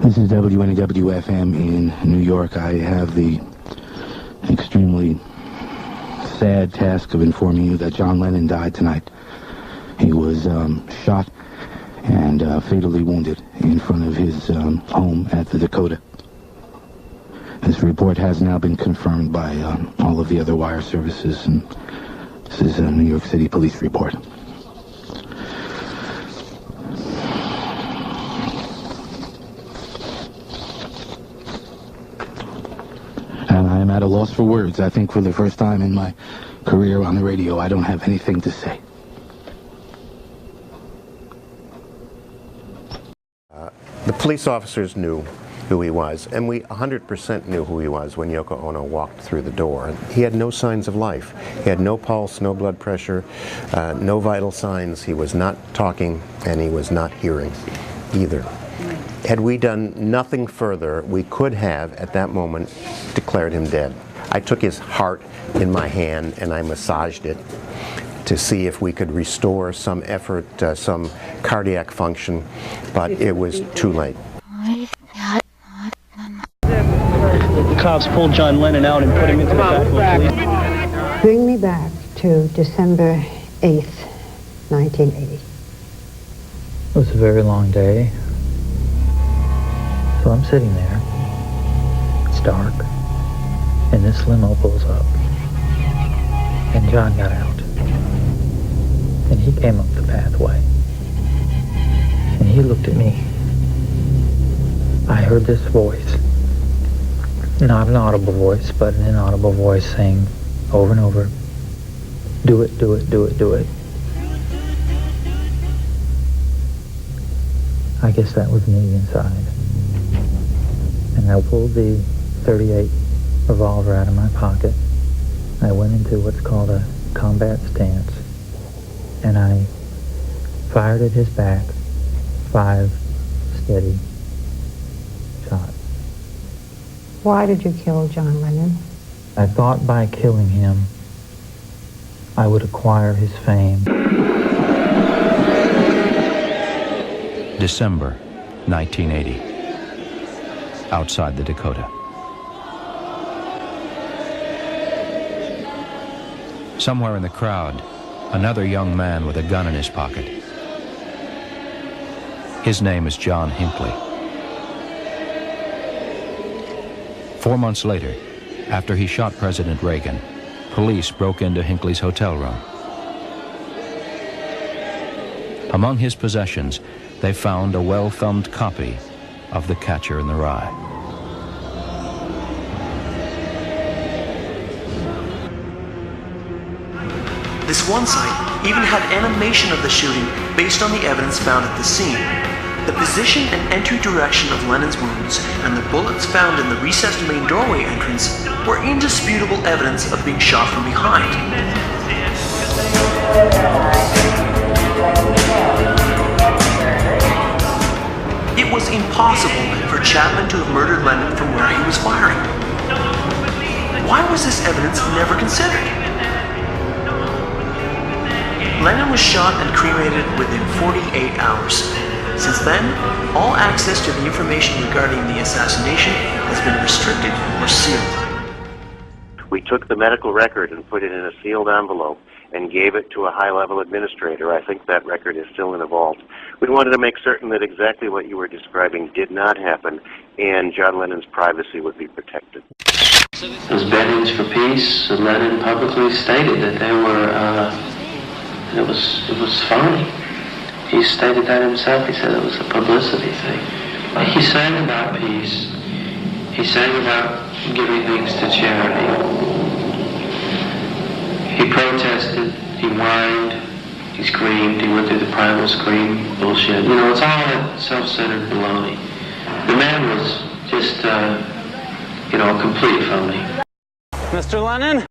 This is WNEW-FM in New York. I have the extremely sad task of informing you that John Lennon died tonight. He was shot and fatally wounded in front of his home at the Dakota. This report has now been confirmed by all of the other wire services, and this is a New York City police report. And I am at a loss for words. I think for the first time in my career on the radio, I don't have anything to say. The police officers knew who he was, and we 100% knew who he was when Yoko Ono walked through the door. He had no signs of life. He had no pulse, no blood pressure, no vital signs. He was not talking, and he was not hearing either. Had we done nothing further, we could have, at that moment, declared him dead. I took his heart in my hand and I massaged it to see if we could restore some effort, some cardiac function, but it was too late. The cops pulled John Lennon out and put him into the back of the police. Bring me back to December 8th, 1980. It was a very long day. So I'm sitting there. It's dark. And this limo pulls up. And John got out. And he came up the pathway. And he looked at me. I heard this voice. Not an audible voice, but an inaudible voice saying over and over, "Do it, do it, do it, do it." I guess that was me inside. And I pulled the .38 revolver out of my pocket. I went into what's called a combat stance. And I fired at his back 5 steady shots. Why did you kill John Lennon? I thought by killing him, I would acquire his fame. December 1980. Outside the Dakota. Somewhere in the crowd, another young man with a gun in his pocket. His name is John Hinckley. 4 months later, after he shot President Reagan, police broke into Hinckley's hotel room. Among his possessions, they found a well-thumbed copy of The Catcher in the Rye. This one site even had animation of the shooting based on the evidence found at the scene. The position and entry direction of Lennon's wounds and the bullets found in the recessed main doorway entrance were indisputable evidence of being shot from behind. It was impossible for Chapman to have murdered Lennon from where he was firing. Why was this evidence never considered? Lennon was shot and cremated within 48 hours. Since then, all access to the information regarding the assassination has been restricted or sealed. We took the medical record and put it in a sealed envelope and gave it to a high-level administrator. I think that record is still in a vault. We wanted to make certain that exactly what you were describing did not happen, and John Lennon's privacy would be protected. Those bed-ins for peace, Lennon publicly stated that they were, it was phony. He stated that himself. He said it was a publicity thing. He sang about peace. He sang about giving things to charity. He protested, he whined, he screamed, he went through the primal scream bullshit. You know, it's all that self-centered baloney. The man was just, a complete phony. Mr. Lennon?